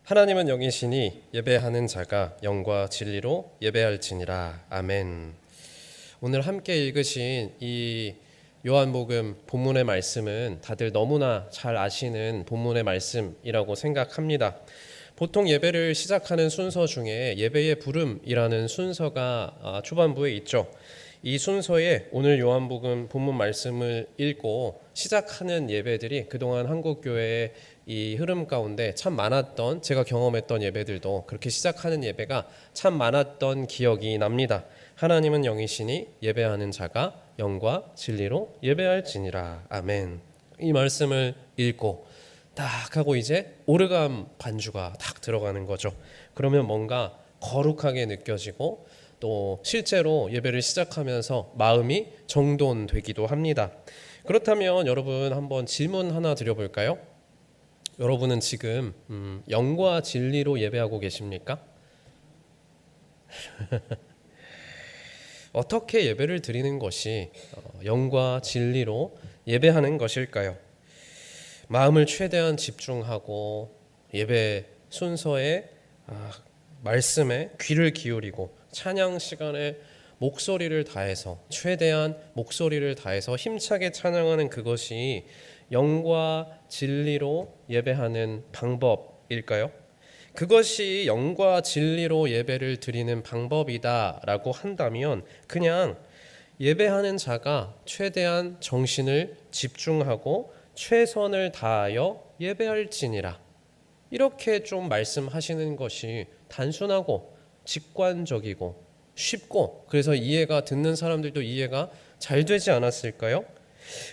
하나님은 영이시니 예배하는 자가 영과 진리로 예배할지니라. 아멘. 오늘 함께 읽으신 이 요한복음 본문의 말씀은 다들 너무나 잘 아시는 본문의 말씀이라고 생각합니다. 보통 예배를 시작하는 순서 중에 예배의 부름이라는 순서가 초반부에 있죠. 이 순서에 오늘 요한복음 본문 말씀을 읽고 시작하는 예배들이 그동안 한국교회의 이 흐름 가운데 참 많았던, 제가 경험했던 예배들도 그렇게 시작하는 예배가 참 많았던 기억이 납니다. 하나님은 영이시니 예배하는 자가 영과 진리로 예배할지니라. 아멘. 이 말씀을 읽고 딱 하고 이제 오르감 반주가 딱 들어가는 거죠. 그러면 뭔가 거룩하게 느껴지고 또 실제로 예배를 시작하면서 마음이 정돈되기도 합니다. 그렇다면 여러분 한번 질문 하나 드려볼까요? 여러분은 지금 영과 진리로 예배하고 계십니까? 어떻게 예배를 드리는 것이 영과 진리로 예배하는 것일까요? 마음을 최대한 집중하고 예배 순서에 말씀에 귀를 기울이고 찬양 시간에 목소리를 다해서 최대한 목소리를 다해서 힘차게 찬양하는 그것이 영과 진리로 예배하는 방법일까요? 그것이 영과 진리로 예배를 드리는 방법이다라고 한다면 그냥 예배하는 자가 최대한 정신을 집중하고 최선을 다하여 예배할지니라, 이렇게 좀 말씀하시는 것이 단순하고 직관적이고 쉽고, 그래서 듣는 사람들도 이해가 잘 되지 않았을까요?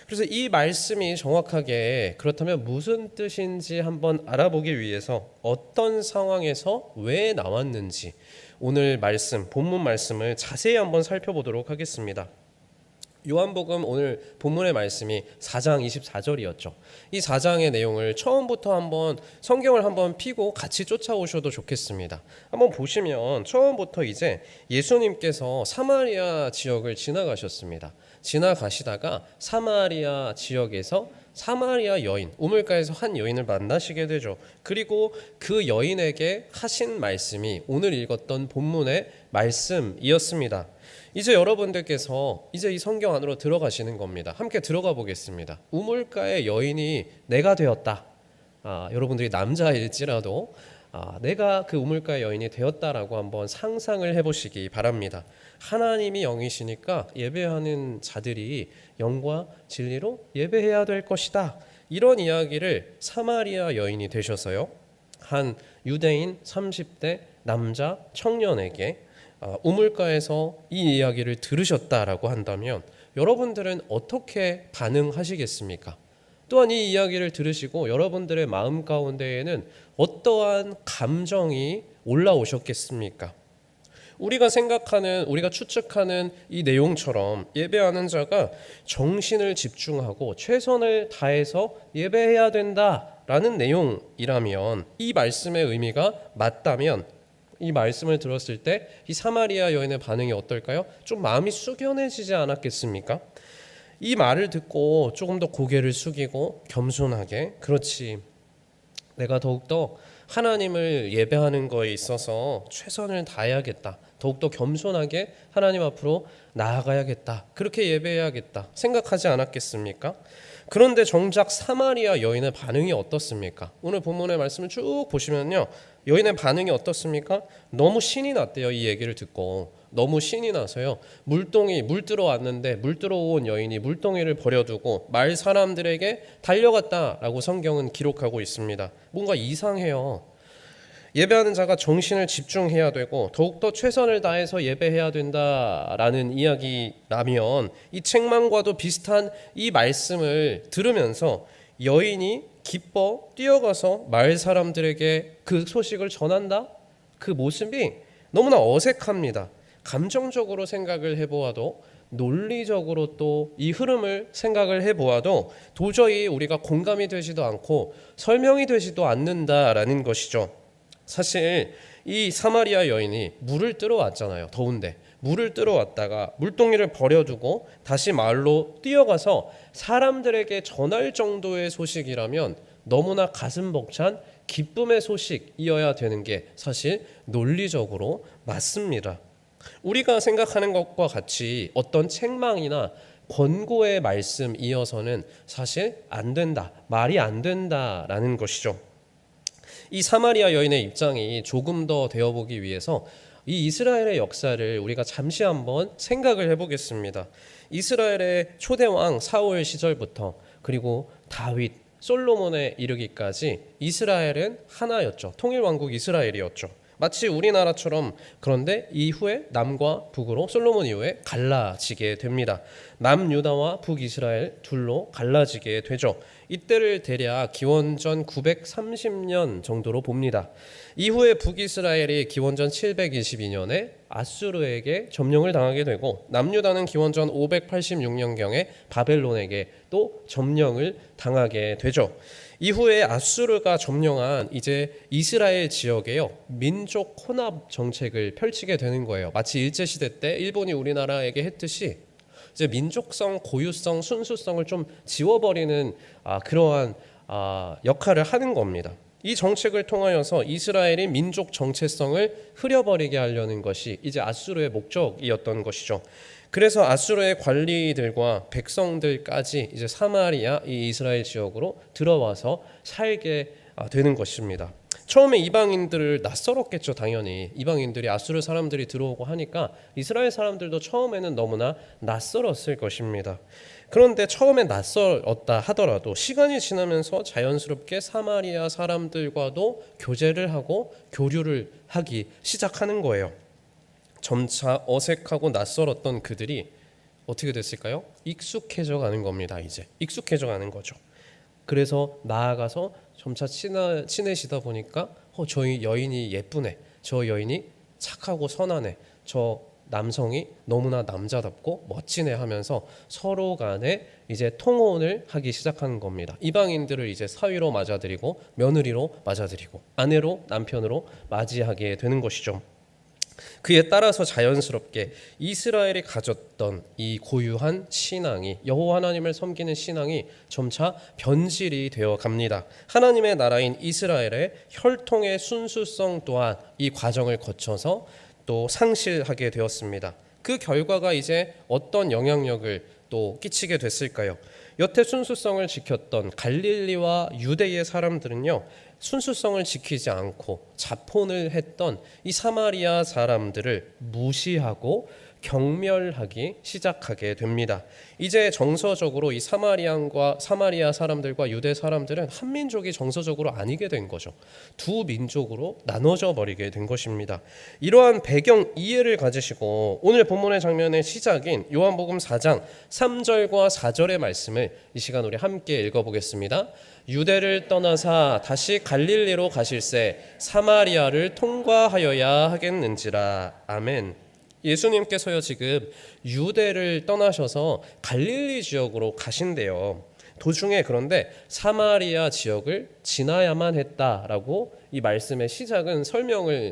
그래서 이 말씀이 정확하게 그렇다면 무슨 뜻인지 한번 알아보기 위해서 어떤 상황에서 왜 나왔는지 오늘 말씀, 본문 말씀을 자세히 한번 살펴보도록 하겠습니다. 요한복음 오늘 본문의 말씀이 4장 24절이었죠. 이 4장의 내용을 처음부터 한번 성경을 한번 펴고 같이 쫓아오셔도 좋겠습니다. 한번 보시면 처음부터 이제 예수님께서 사마리아 지역을 지나가셨습니다. 지나가시다가 사마리아 지역에서 사마리아 여인, 우물가에서 한 여인을 만나시게 되죠. 그리고 그 여인에게 하신 말씀이 오늘 읽었던 본문의 말씀이었습니다. 이제 여러분들께서 이제 이 성경 안으로 들어가시는 겁니다. 함께 들어가 보겠습니다. 우물가의 여인이 내가 되었다. 여러분들이 남자일지라도 내가 그 우물가의 여인이 되었다라고 한번 상상을 해보시기 바랍니다. 하나님이 영이시니까 예배하는 자들이 영과 진리로 예배해야 될 것이다. 이런 이야기를 사마리아 여인이 되셔서요, 한 유대인 30대 남자 청년에게 우물가에서 이 이야기를 들으셨다라고 한다면 여러분들은 어떻게 반응하시겠습니까? 또한 이 이야기를 들으시고 여러분들의 마음 가운데에는 어떠한 감정이 올라오셨겠습니까? 우리가 생각하는, 우리가 추측하는 이 내용처럼 예배하는 자가 정신을 집중하고 최선을 다해서 예배해야 된다라는 내용이라면, 이 말씀의 의미가 맞다면 이 말씀을 들었을 때 이 사마리아 여인의 반응이 어떨까요? 좀 마음이 숙연해지지 않았겠습니까? 이 말을 듣고 조금 더 고개를 숙이고 겸손하게, 그렇지, 내가 더욱더 하나님을 예배하는 거에 있어서 최선을 다해야겠다, 더욱더 겸손하게 하나님 앞으로 나아가야겠다, 그렇게 예배해야겠다 생각하지 않았겠습니까? 그런데 정작 사마리아 여인의 반응이 어떻습니까? 오늘 본문의 말씀을 쭉 보시면요, 여인의 반응이 어떻습니까? 너무 신이 났대요. 이 얘기를 듣고 너무 신이 나서요, 물 들어왔는데 물 들어온 여인이 물동이를 버려두고 마을 사람들에게 달려갔다라고 성경은 기록하고 있습니다. 뭔가 이상해요. 예배하는 자가 정신을 집중해야 되고 더욱더 최선을 다해서 예배해야 된다라는 이야기라면 이 책망과도 비슷한 이 말씀을 들으면서 여인이 기뻐 뛰어가서 마을 사람들에게 그 소식을 전한다? 그 모습이 너무나 어색합니다. 감정적으로 생각을 해보아도, 논리적으로 또 이 흐름을 생각을 해보아도 도저히 우리가 공감이 되지도 않고 설명이 되지도 않는다라는 것이죠. 사실 이 사마리아 여인이 물을 뜨러 왔잖아요. 더운데 물을 뜨러 왔다가 물동이를 버려두고 다시 마을로 뛰어가서 사람들에게 전할 정도의 소식이라면 너무나 가슴 벅찬 기쁨의 소식이어야 되는 게 사실 논리적으로 맞습니다. 우리가 생각하는 것과 같이 어떤 책망이나 권고의 말씀이어서는 사실 안 된다, 말이 안 된다라는 것이죠. 이 사마리아 여인의 입장이 조금 더 되어보기 위해서 이 이스라엘의 역사를 우리가 잠시 한번 생각을 해보겠습니다. 이스라엘의 초대왕 사울 시절부터 그리고 다윗, 솔로몬에 이르기까지 이스라엘은 하나였죠. 통일왕국 이스라엘이었죠. 마치 우리나라처럼. 그런데 이후에 남과 북으로 솔로몬 이후에 갈라지게 됩니다. 남유다와 북이스라엘 둘로 갈라지게 되죠. 이때를 대략 기원전 930년 정도로 봅니다. 이후에 북이스라엘이 기원전 722년에 아수르에게 점령을 당하게 되고, 남유다는 기원전 586년경에 바벨론에게 또 점령을 당하게 되죠. 이후에 아수르가 점령한 이제 이스라엘 지역에요, 민족 혼합 정책을 펼치게 되는 거예요. 마치 일제시대 때 일본이 우리나라에게 했듯이 이제 민족성, 고유성, 순수성을 좀 지워버리는 그러한 역할을 하는 겁니다. 이 정책을 통하여서 이스라엘이 민족 정체성을 흐려버리게 하려는 것이 이제 아수르의 목적이었던 것이죠. 그래서 아수르의 관리들과 백성들까지 이제 사마리아 이 이스라엘 지역으로 들어와서 살게 되는 것입니다. 처음에 이방인들을 낯설었겠죠. 당연히 이방인들이, 아수르 사람들이 들어오고 하니까 이스라엘 사람들도 처음에는 너무나 낯설었을 것입니다. 그런데 처음에 낯설었다 하더라도 시간이 지나면서 자연스럽게 사마리아 사람들과도 교제를 하고 교류를 하기 시작하는 거예요. 점차 어색하고 낯설었던 그들이 어떻게 됐을까요? 익숙해져 가는 겁니다. 이제 익숙해져 가는 거죠. 그래서 나아가서 점차 친해지다 보니까 저 여인이 예쁘네, 저 여인이 착하고 선하네, 저 남성이 너무나 남자답고 멋지네 하면서 서로 간에 이제 통혼을 하기 시작하는 겁니다. 이방인들을 이제 사위로 맞아들이고 며느리로 맞아들이고 아내로, 남편으로 맞이하게 되는 것이죠. 그에 따라서 자연스럽게 이스라엘이 가졌던 이 고유한 신앙이, 여호와 하나님을 섬기는 신앙이 점차 변질이 되어 갑니다. 하나님의 나라인 이스라엘의 혈통의 순수성 또한 이 과정을 거쳐서 또 상실하게 되었습니다. 그 결과가 이제 어떤 영향력을 또 끼치게 됐을까요? 여태 순수성을 지켰던 갈릴리와 유대의 사람들은요, 순수성을 지키지 않고 자폰을 했던 이 사마리아 사람들을 무시하고 경멸하기 시작하게 됩니다. 이제 정서적으로 이 사마리아 사람들과 유대 사람들은 한 민족이 정서적으로 아니게 된 거죠. 두 민족으로 나눠져 버리게 된 것입니다. 이러한 배경 이해를 가지시고 오늘 본문의 장면의 시작인 요한복음 4장 3절과 4절의 말씀을 이 시간 우리 함께 읽어보겠습니다. 유대를 떠나사 다시 갈릴리로 가실새 사마리아를 통과하여야 하겠는지라. 아멘. 예수님께서요, 지금 유대를 떠나셔서 갈릴리 지역으로 가신대요. 도중에 그런데 사마리아 지역을 지나야만 했다라고 이 말씀의 시작은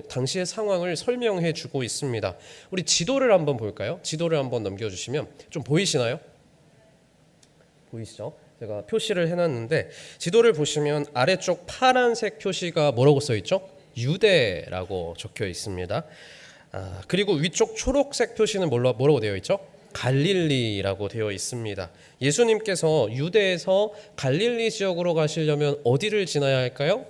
당시의 상황을 설명해 주고 있습니다. 우리 지도를 한번 볼까요? 지도를 한번 넘겨주시면 좀 보이시나요? 보이시죠? 제가 표시를 해놨는데 지도를 보시면 아래쪽 파란색 표시가 뭐라고 써있죠? 유대라고 적혀 있습니다. 그리고 위쪽 초록색 표시는 뭐라고 되어 있죠? 갈릴리라고 되어 있습니다. 예수님께서 유대에서 갈릴리 지역으로 가시려면 어디를 지나야 할까요?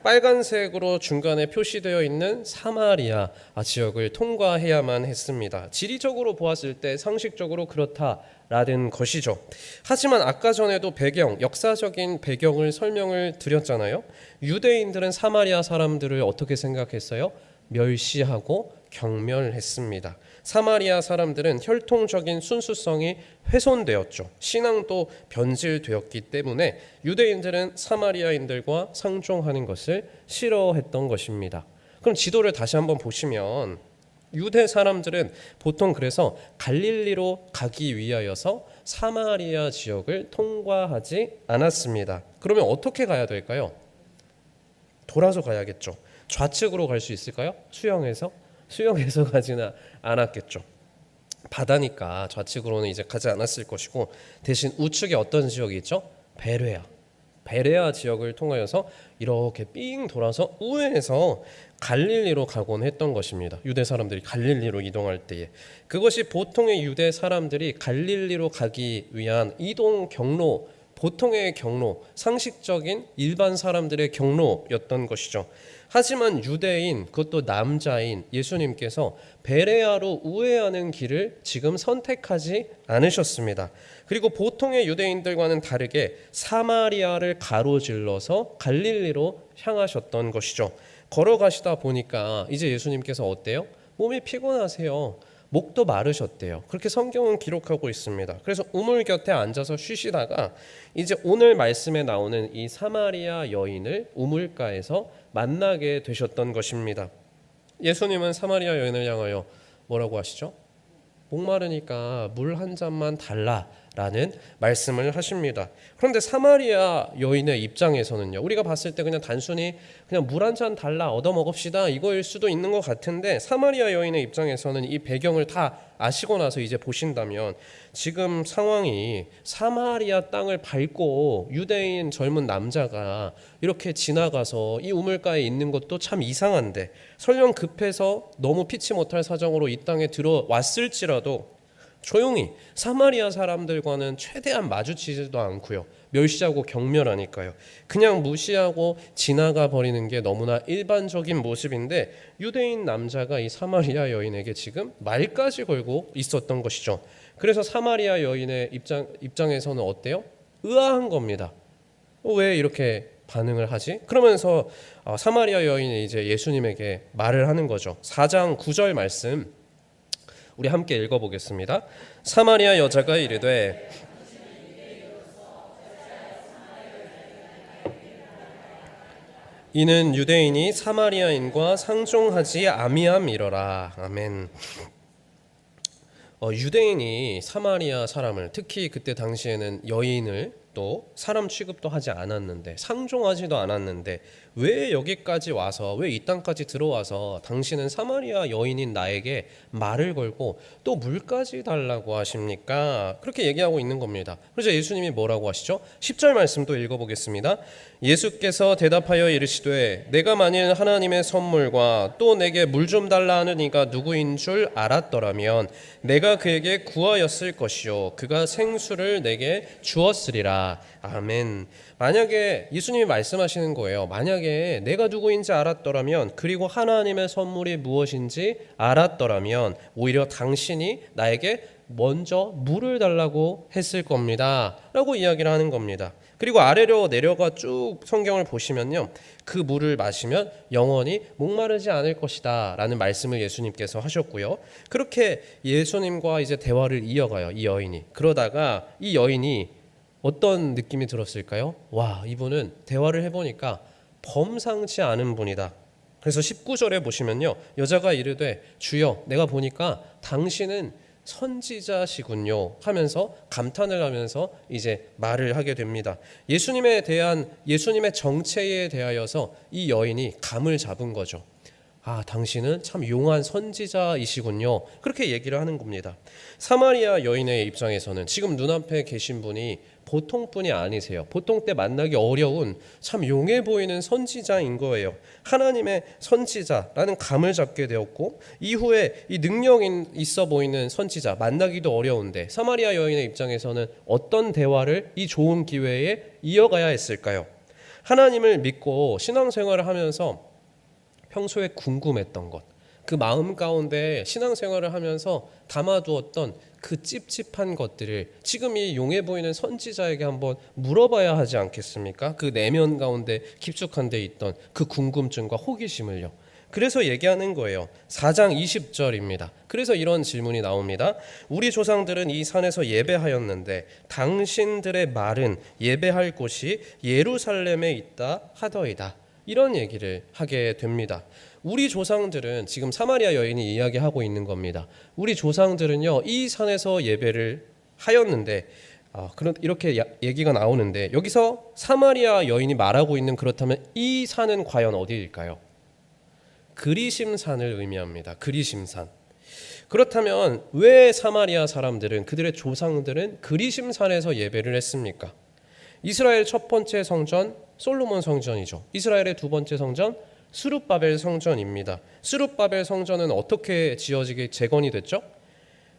빨간색으로 중간에 표시되어 있는 사마리아 지역을 통과해야만 했습니다. 지리적으로 보았을 때 상식적으로 그렇다라는 것이죠. 하지만 아까 전에도 역사적인 배경을 설명을 드렸잖아요. 유대인들은 사마리아 사람들을 어떻게 생각했어요? 멸시하고 경멸했습니다. 사마리아 사람들은 혈통적인 순수성이 훼손되었죠. 신앙도 변질되었기 때문에 유대인들은 사마리아인들과 상종하는 것을 싫어했던 것입니다. 그럼 지도를 다시 한번 보시면 유대 사람들은 보통 그래서 갈릴리로 가기 위하여서 사마리아 지역을 통과하지 않았습니다. 그러면 어떻게 가야 될까요? 돌아서 가야겠죠. 좌측으로 갈 수 있을까요? 수영해서 가지는 않았겠죠. 바다니까 좌측으로는 이제 가지 않았을 것이고, 대신 우측에 어떤 지역이 있죠? 베레아. 베레아 지역을 통하여서 이렇게 삥 돌아서 우회해서 갈릴리로 가곤 했던 것입니다. 유대 사람들이 갈릴리로 이동할 때에 그것이 보통의 유대 사람들이 갈릴리로 가기 위한 이동 경로, 보통의 경로, 상식적인 일반 사람들의 경로였던 것이죠. 하지만 유대인, 그것도 남자인 예수님께서 베레아로 우회하는 길을 지금 선택하지 않으셨습니다. 그리고 보통의 유대인들과는 다르게 사마리아를 가로질러서 갈릴리로 향하셨던 것이죠. 걸어가시다 보니까 이제 예수님께서 어때요? 몸이 피곤하세요. 목도 마르셨대요. 그렇게 성경은 기록하고 있습니다. 그래서 우물 곁에 앉아서 쉬시다가 이제 오늘 말씀에 나오는 이 사마리아 여인을 우물가에서 만나게 되셨던 것입니다. 예수님은 사마리아 여인을 향하여 뭐라고 하시죠? 목마르니까 물 한 잔만 달라라는 말씀을 하십니다. 그런데 사마리아 여인의 입장에서는요, 우리가 봤을 때 그냥 단순히 그냥 물 한 잔 달라 얻어 먹읍시다 이거일 수도 있는 것 같은데, 사마리아 여인의 입장에서는 이 배경을 다 아시고 나서 이제 보신다면 지금 상황이 사마리아 땅을 밟고 유대인 젊은 남자가 이렇게 지나가서 이 우물가에 있는 것도 참 이상한데, 설령 급해서 너무 피치 못할 사정으로 이 땅에 들어왔을지라도 조용히 사마리아 사람들과는 최대한 마주치지도 않고요, 멸시하고 경멸하니까요, 그냥 무시하고 지나가 버리는 게 너무나 일반적인 모습인데, 유대인 남자가 이 사마리아 여인에게 지금 말까지 걸고 있었던 것이죠. 그래서 사마리아 여인의 입장에서는 어때요? 의아한 겁니다. 왜 이렇게 반응을 하지? 그러면서 사마리아 여인이 이제 예수님에게 말을 하는 거죠. 4장 9절 말씀 우리 함께 읽어보겠습니다. 사마리아 여자가 이르되 이는 유대인이 사마리아인과 상종하지 아미함이러라. 아멘. 유대인이 사마리아 사람을, 특히 그때 당시에는 여인을 또 사람 취급도 하지 않았는데, 상종하지도 않았는데 왜 여기까지 와서, 왜 이 땅까지 들어와서 당신은 사마리아 여인인 나에게 말을 걸고 또 물까지 달라고 하십니까? 그렇게 얘기하고 있는 겁니다. 그래서 예수님이 뭐라고 하시죠? 10절 말씀도 읽어보겠습니다. 예수께서 대답하여 이르시되 내가 만일 하나님의 선물과 또 내게 물 좀 달라 하는 이가 누구인 줄 알았더라면 내가 그에게 구하였을 것이요 그가 생수를 내게 주었으리라. 아멘. 만약에 예수님이 말씀하시는 거예요. 만약에 내가 누구인지 알았더라면, 그리고 하나님의 선물이 무엇인지 알았더라면 오히려 당신이 나에게 먼저 물을 달라고 했을 겁니다 라고 이야기를 하는 겁니다. 그리고 아래로 내려가 쭉 성경을 보시면요, 그 물을 마시면 영원히 목마르지 않을 것이다 라는 말씀을 예수님께서 하셨고요, 그렇게 예수님과 이제 대화를 이어가요, 이 여인이. 그러다가 이 여인이 어떤 느낌이 들었을까요? 와, 이분은 대화를 해보니까 범상치 않은 분이다. 그래서 19절에 보시면요, 여자가 이르되 주여 내가 보니까 당신은 선지자시군요 하면서 감탄을 하면서 이제 말을 하게 됩니다. 예수님에 대한, 예수님의 정체에 대하여서 이 여인이 감을 잡은 거죠. 아, 당신은 참 용한 선지자이시군요, 그렇게 얘기를 하는 겁니다. 사마리아 여인의 입장에서는 지금 눈앞에 계신 분이 보통 분이 아니세요. 보통 때 만나기 어려운 참 용해 보이는 선지자인 거예요. 하나님의 선지자라는 감을 잡게 되었고, 이후에 이 능력 있어 보이는 선지자, 만나기도 어려운데 사마리아 여인의 입장에서는 어떤 대화를 이 좋은 기회에 이어가야 했을까요? 하나님을 믿고 신앙생활을 하면서 평소에 궁금했던 것, 그 마음 가운데 신앙생활을 하면서 담아두었던 그 찝찝한 것들을 지금 이 용해 보이는 선지자에게 한번 물어봐야 하지 않겠습니까? 그 내면 가운데 깊숙한 데 있던 그 궁금증과 호기심을요. 그래서 얘기하는 거예요. 4장 20절입니다. 그래서 이런 질문이 나옵니다. 우리 조상들은 이 산에서 예배하였는데 당신들의 말은 예배할 곳이 예루살렘에 있다 하더이다. 이런 얘기를 하게 됩니다. 우리 조상들은, 지금 사마리아 여인이 이야기하고 있는 겁니다. 우리 조상들은요, 이 산에서 예배를 하였는데, 이렇게 얘기가 나오는데, 여기서 사마리아 여인이 말하고 있는, 그렇다면 이 산은 과연 어디일까요? 그리심산을 의미합니다. 그리심산. 그렇다면 왜 사마리아 사람들은, 그들의 조상들은 그리심산에서 예배를 했습니까? 이스라엘 첫 번째 성전 솔로몬 성전이죠. 이스라엘의 두 번째 성전 스룹바벨 성전입니다. 스룹바벨 성전은 어떻게 지어지게 재건이 됐죠?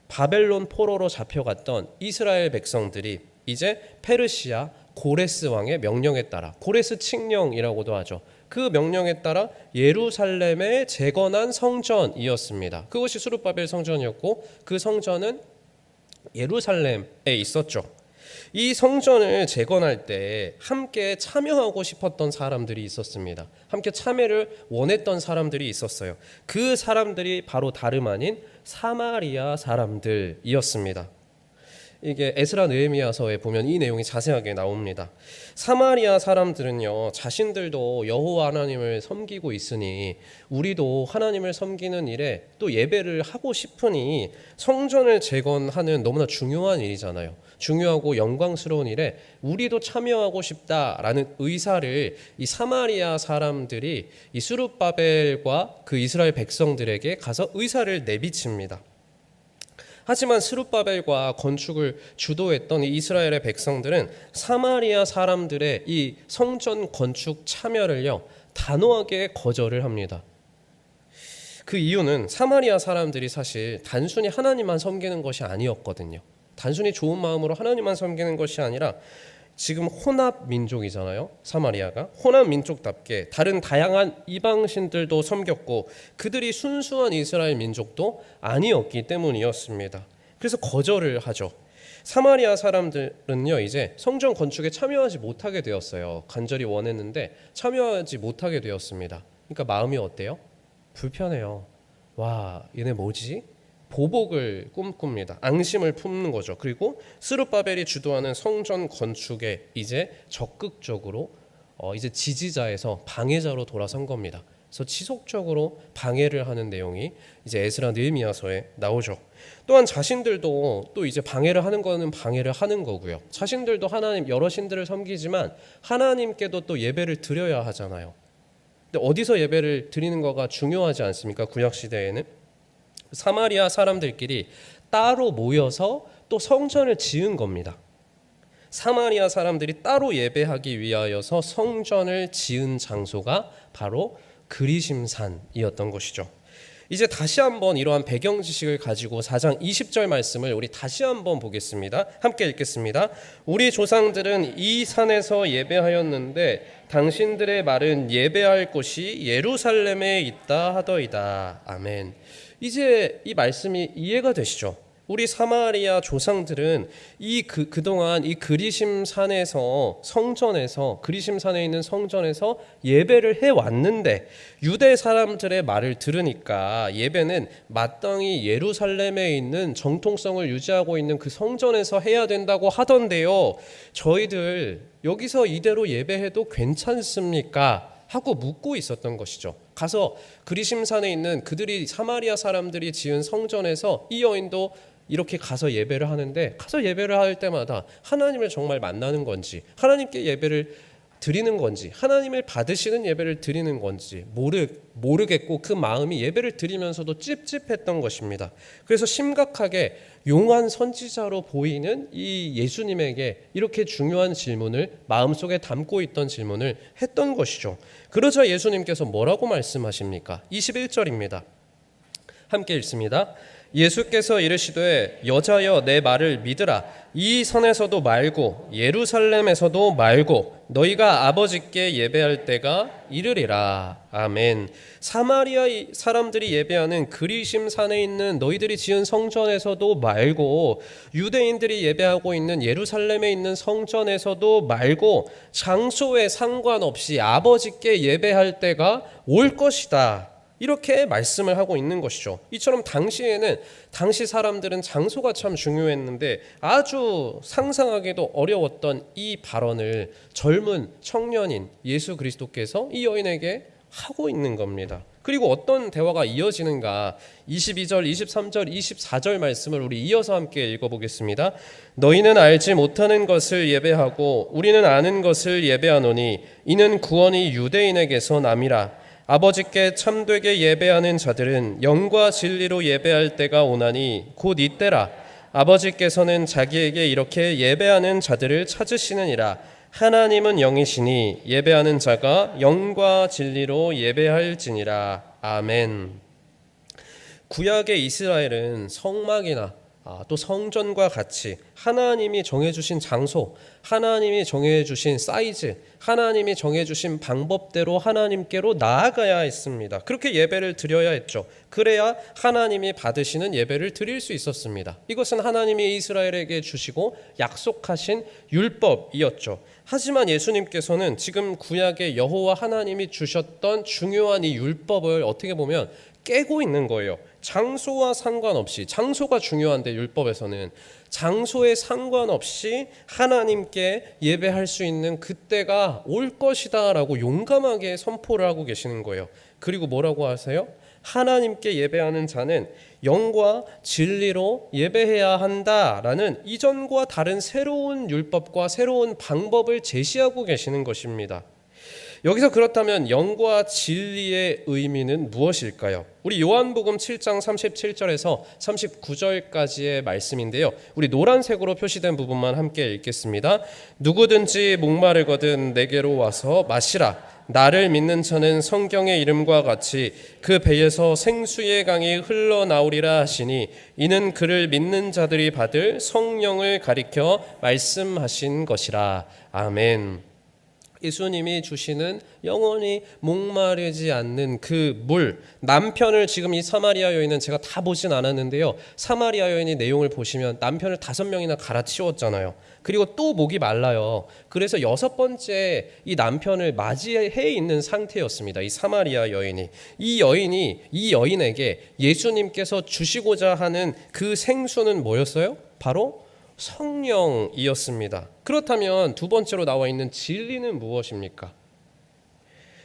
바벨론 포로로 잡혀갔던 이스라엘 백성들이 이제 페르시아 고레스 왕의 명령에 따라, 고레스 칙령이라고도 하죠. 그 명령에 따라 예루살렘에 재건한 성전이었습니다. 그것이 스룹바벨 성전이었고 그 성전은 예루살렘에 있었죠. 이 성전을 재건할 때 함께 참여하고 싶었던 사람들이 있었습니다. 함께 참여를 원했던 사람들이 있었어요. 그 사람들이 바로 다름 아닌 사마리아 사람들이었습니다. 이게 에스라 느헤미야서에 보면 이 내용이 자세하게 나옵니다. 사마리아 사람들은요, 자신들도 여호와 하나님을 섬기고 있으니 우리도 하나님을 섬기는 일에 또 예배를 하고 싶으니 성전을 재건하는 너무나 중요한 일이잖아요. 중요하고 영광스러운 일에 우리도 참여하고 싶다라는 의사를 이 사마리아 사람들이 이 스룹바벨과 그 이스라엘 백성들에게 가서 의사를 내비칩니다. 하지만 스룹바벨과 건축을 주도했던 이 이스라엘의 백성들은 사마리아 사람들의 이 성전 건축 참여를요 단호하게 거절을 합니다. 그 이유는 사마리아 사람들이 사실 단순히 하나님만 섬기는 것이 아니었거든요. 단순히 좋은 마음으로 하나님만 섬기는 것이 아니라 지금 혼합 민족이잖아요. 사마리아가 혼합 민족답게 다른 다양한 이방신들도 섬겼고 그들이 순수한 이스라엘 민족도 아니었기 때문이었습니다. 그래서 거절을 하죠. 사마리아 사람들은요 이제 성전 건축에 참여하지 못하게 되었어요. 간절히 원했는데 참여하지 못하게 되었습니다. 그러니까 마음이 어때요? 불편해요. 와, 얘네 뭐지? 보복을 꿈꿉니다. 앙심을 품는 거죠. 그리고 스룹바벨이 주도하는 성전 건축에 이제 적극적으로 이제 지지자에서 방해자로 돌아선 겁니다. 그래서 지속적으로 방해를 하는 내용이 이제 에스라 느헤미야서에 나오죠. 또한 자신들도 또 이제 방해를 하는 거는 방해를 하는 거고요. 자신들도 하나님 여러 신들을 섬기지만 하나님께도 또 예배를 드려야 하잖아요. 근데 어디서 예배를 드리는 거가 중요하지 않습니까? 구약 시대에는 사마리아 사람들끼리 따로 모여서 또 성전을 지은 겁니다. 사마리아 사람들이 따로 예배하기 위하여서 성전을 지은 장소가 바로 그리심산이었던 것이죠. 이제 다시 한번 이러한 배경 지식을 가지고 4장 20절 말씀을 우리 다시 한번 보겠습니다. 함께 읽겠습니다. 우리 조상들은 이 산에서 예배하였는데 당신들의 말은 예배할 곳이 예루살렘에 있다 하더이다. 아멘. 이제 이 말씀이 이해가 되시죠? 우리 사마리아 조상들은 그동안 이 그리심산에서 성전에서 그리심산에 있는 성전에서 예배를 해왔는데 유대 사람들의 말을 들으니까 예배는 마땅히 예루살렘에 있는 정통성을 유지하고 있는 그 성전에서 해야 된다고 하던데요. 저희들 여기서 이대로 예배해도 괜찮습니까? 하고 묻고 있었던 것이죠. 가서 그리심산에 있는 그들이 사마리아 사람들이 지은 성전에서 이 여인도 이렇게 가서 예배를 하는데 가서 예배를 할 때마다 하나님을 정말 만나는 건지 하나님께 예배를 드리는 건지 하나님을 받으시는 예배를 드리는 건지 모르겠고 그 마음이 예배를 드리면서도 찝찝했던 것입니다. 그래서 심각하게 용한 선지자로 보이는 이 예수님에게 이렇게 중요한 질문을 마음속에 담고 있던 질문을 했던 것이죠. 그러자 예수님께서 뭐라고 말씀하십니까? 21절입니다. 함께 읽습니다. 예수께서 이르시되 여자여 내 말을 믿으라. 이 산에서도 말고 예루살렘에서도 말고 너희가 아버지께 예배할 때가 이르리라. 아멘. 사마리아 사람들이 예배하는 그리심산에 있는 너희들이 지은 성전에서도 말고 유대인들이 예배하고 있는 예루살렘에 있는 성전에서도 말고 장소에 상관없이 아버지께 예배할 때가 올 것이다. 이렇게 말씀을 하고 있는 것이죠. 이처럼 당시에는 당시 사람들은 장소가 참 중요했는데 아주 상상하기도 어려웠던 이 발언을 젊은 청년인 예수 그리스도께서 이 여인에게 하고 있는 겁니다. 그리고 어떤 대화가 이어지는가? 22절, 23절, 24절 말씀을 우리 이어서 함께 읽어보겠습니다. 너희는 알지 못하는 것을 예배하고 우리는 아는 것을 예배하노니 이는 구원이 유대인에게서 남이라. 아버지께 참되게 예배하는 자들은 영과 진리로 예배할 때가 오나니 곧 이때라. 아버지께서는 자기에게 이렇게 예배하는 자들을 찾으시느니라. 하나님은 영이시니 예배하는 자가 영과 진리로 예배할지니라. 아멘. 구약의 이스라엘은 성막이나 또 성전과 같이 하나님이 정해주신 장소, 하나님이 정해주신 사이즈, 하나님이 정해주신 방법대로 하나님께로 나아가야 했습니다. 그렇게 예배를 드려야 했죠. 그래야 하나님이 받으시는 예배를 드릴 수 있었습니다. 이것은 하나님이 이스라엘에게 주시고 약속하신 율법이었죠. 하지만 예수님께서는 지금 구약의 여호와 하나님이 주셨던 중요한 이 율법을 어떻게 보면 깨고 있는 거예요. 장소와 상관없이, 장소가 중요한데 율법에서는 장소에 상관없이 하나님께 예배할 수 있는 그때가 올 것이다 라고 용감하게 선포를 하고 계시는 거예요. 그리고 뭐라고 하세요? 하나님께 예배하는 자는 영과 진리로 예배해야 한다라는 이전과 다른 새로운 율법과 새로운 방법을 제시하고 계시는 것입니다. 여기서 그렇다면 영과 진리의 의미는 무엇일까요? 우리 요한복음 7장 37절에서 39절까지의 말씀인데요. 우리 노란색으로 표시된 부분만 함께 읽겠습니다. 누구든지 목마르거든 내게로 와서 마시라. 나를 믿는 자는 성경의 이름과 같이 그 배에서 생수의 강이 흘러나오리라 하시니 이는 그를 믿는 자들이 받을 성령을 가리켜 말씀하신 것이라. 아멘. 예수님이 주시는 영원히 목마르지 않는 그 물, 남편을 지금 이 사마리아 여인은 제가 다 보진 않았는데요. 사마리아 여인이 내용을 보시면 남편을 5명이나 갈아치웠잖아요. 그리고 또 목이 말라요. 그래서 6번째 이 남편을 맞이해 있는 상태였습니다. 이 사마리아 여인이. 이 여인에게 예수님께서 주시고자 하는 그 생수는 뭐였어요? 바로 성령이었습니다. 그렇다면 두 번째로 나와 있는 진리는 무엇입니까?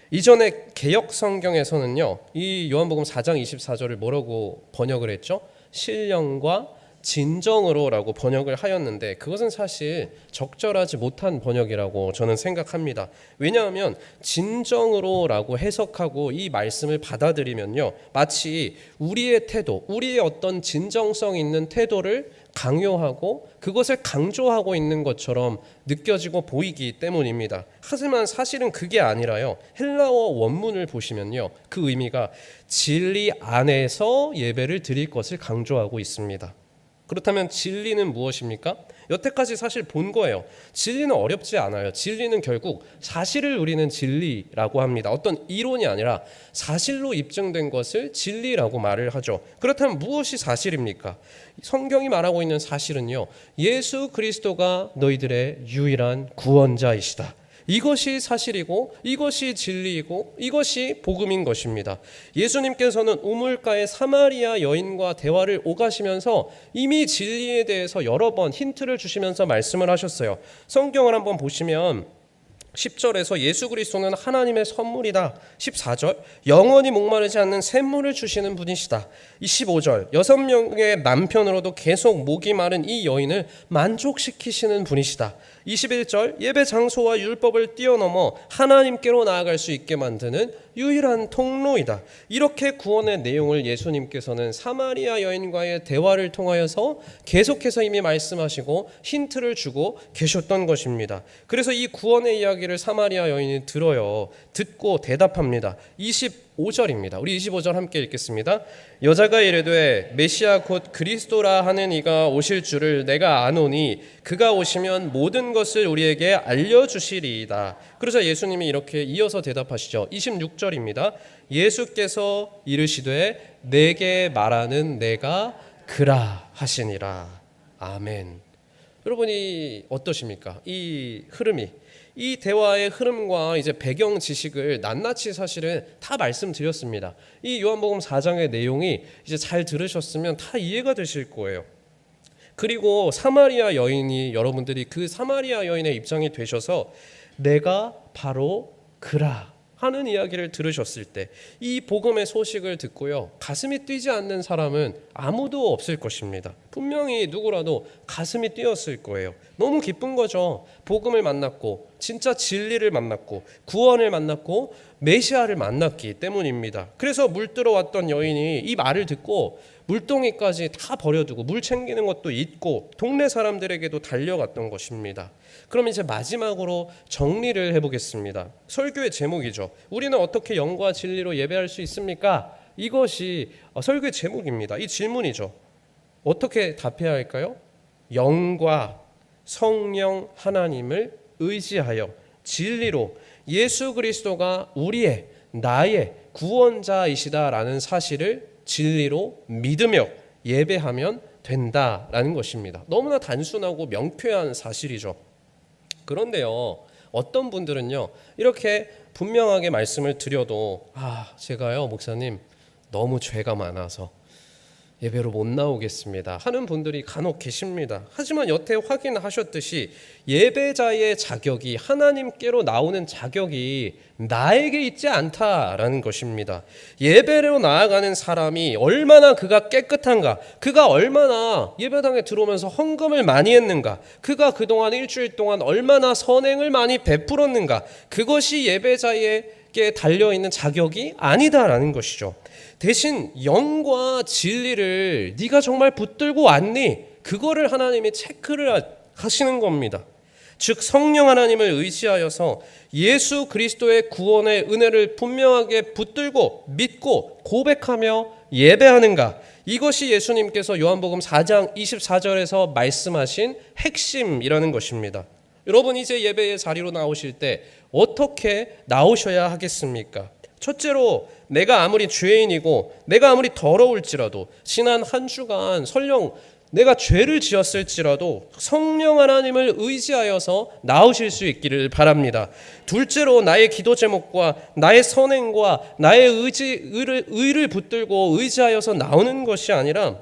이전에 개역 성경에서는요, 이 요한복음 4장 24절을 뭐라고 번역을 했죠? 신령과 진정으로라고 번역을 하였는데 그것은 사실 적절하지 못한 번역이라고 저는 생각합니다. 왜냐하면 진정으로라고 해석하고 이 말씀을 받아들이면요, 마치 우리의 태도, 우리의 어떤 진정성 있는 태도를 강요하고 그것을 강조하고 있는 것처럼 느껴지고 보이기 때문입니다. 하지만 사실은 그게 아니라요, 헬라어 원문을 보시면요, 그 의미가 진리 안에서 예배를 드릴 것을 강조하고 있습니다. 그렇다면 진리는 무엇입니까? 여태까지 사실 본 거예요. 진리는 어렵지 않아요. 진리는 결국 사실을 우리는 진리라고 합니다. 어떤 이론이 아니라 사실로 입증된 것을 진리라고 말을 하죠. 그렇다면 무엇이 사실입니까? 성경이 말하고 있는 사실은요, 예수 그리스도가 너희들의 유일한 구원자이시다. 이것이 사실이고 이것이 진리이고 이것이 복음인 것입니다. 예수님께서는 우물가의 사마리아 여인과 대화를 오가시면서 이미 진리에 대해서 여러 번 힌트를 주시면서 말씀을 하셨어요. 성경을 한번 보시면 10절에서 예수 그리스도는 하나님의 선물이다. 14절 영원히 목마르지 않는 샘물을 주시는 분이시다. 15절 6명의 남편으로도 계속 목이 마른 이 여인을 만족시키시는 분이시다. 21절 예배 장소와 율법을 뛰어넘어 하나님께로 나아갈 수 있게 만드는 유일한 통로이다. 이렇게 구원의 내용을 예수님께서는 사마리아 여인과의 대화를 통하여서 계속해서 이미 말씀하시고 힌트를 주고 계셨던 것입니다. 그래서 이 구원의 이야기를 사마리아 여인이 들어요. 듣고 대답합니다. 25절입니다. 우리 25절 함께 읽겠습니다. 여자가 이르되 메시아 곧 그리스도라 하는 이가 오실 줄을 내가 아노니 그가 오시면 모든 것을 우리에게 알려주시리이다. 그러자 예수님이 이렇게 이어서 대답하시죠. 26절입니다. 예수께서 이르시되 내게 말하는 내가 그라 하시니라. 아멘. 여러분이 어떠십니까? 이 흐름이, 이 대화의 흐름과 이제 배경 지식을 낱낱이 사실은 다 말씀드렸습니다. 이 요한복음 4장의 내용이 이제 잘 들으셨으면 다 이해가 되실 거예요. 그리고 사마리아 여인이, 여러분들이 그 사마리아 여인의 입장이 되셔서 내가 바로 그라 하는 이야기를 들으셨을 때 이 복음의 소식을 듣고요, 가슴이 뛰지 않는 사람은 아무도 없을 것입니다. 분명히 누구라도 가슴이 뛰었을 거예요. 너무 기쁜 거죠. 복음을 만났고 진짜 진리를 만났고 구원을 만났고 메시아를 만났기 때문입니다. 그래서 물들어 왔던 여인이 이 말을 듣고 물동이까지 다 버려두고 물 챙기는 것도 잊고 동네 사람들에게도 달려갔던 것입니다. 그럼 이제 마지막으로 정리를 해보겠습니다. 설교의 제목이죠. 우리는 어떻게 영과 진리로 예배할 수 있습니까? 이것이 설교의 제목입니다. 이 질문이죠. 어떻게 답해야 할까요? 영과 성령 하나님을 의지하여 진리로 예수 그리스도가 우리의 나의 구원자이시다라는 사실을 진리로 믿으며 예배하면 된다라는 것입니다. 너무나 단순하고 명쾌한 사실이죠. 그런데요, 어떤 분들은요, 이렇게 분명하게 말씀을 드려도 제가요, 목사님 너무 죄가 많아서 예배로 못 나오겠습니다 하는 분들이 간혹 계십니다. 하지만 여태 확인하셨듯이 예배자의 자격이, 하나님께로 나오는 자격이 나에게 있지 않다라는 것입니다. 예배로 나아가는 사람이 얼마나 그가 깨끗한가, 그가 얼마나 예배당에 들어오면서 헌금을 많이 했는가, 그가 그동안 일주일 동안 얼마나 선행을 많이 베풀었는가, 그것이 예배자에게 달려있는 자격이 아니다라는 것이죠. 대신 영과 진리를 네가 정말 붙들고 왔니? 그거를 하나님이 체크를 하시는 겁니다. 즉 성령 하나님을 의지하여서 예수 그리스도의 구원의 은혜를 분명하게 붙들고 믿고 고백하며 예배하는가? 이것이 예수님께서 요한복음 4장 24절에서 말씀하신 핵심이라는 것입니다. 여러분, 이제 예배의 자리로 나오실 때 어떻게 나오셔야 하겠습니까? 첫째로, 내가 아무리 죄인이고 내가 아무리 더러울지라도 지난 한 주간 설령 내가 죄를 지었을지라도 성령 하나님을 의지하여서 나오실 수 있기를 바랍니다. 둘째로, 나의 기도 제목과 나의 선행과 나의 의를 붙들고 의지하여서 나오는 것이 아니라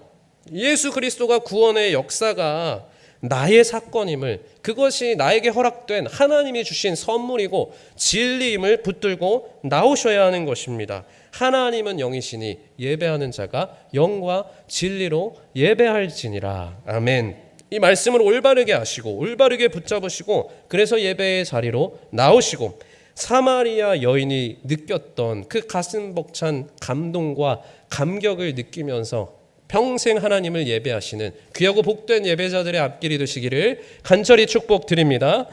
예수 그리스도가 구원의 역사가 나의 사건임을, 그것이 나에게 허락된 하나님이 주신 선물이고 진리임을 붙들고 나오셔야 하는 것입니다. 하나님은 영이시니 예배하는 자가 영과 진리로 예배할지니라. 아멘. 이 말씀을 올바르게 아시고 올바르게 붙잡으시고 그래서 예배의 자리로 나오시고 사마리아 여인이 느꼈던 그 가슴 벅찬 감동과 감격을 느끼면서 평생 하나님을 예배하시는 귀하고 복된 예배자들의 앞길이 되시기를 간절히 축복드립니다.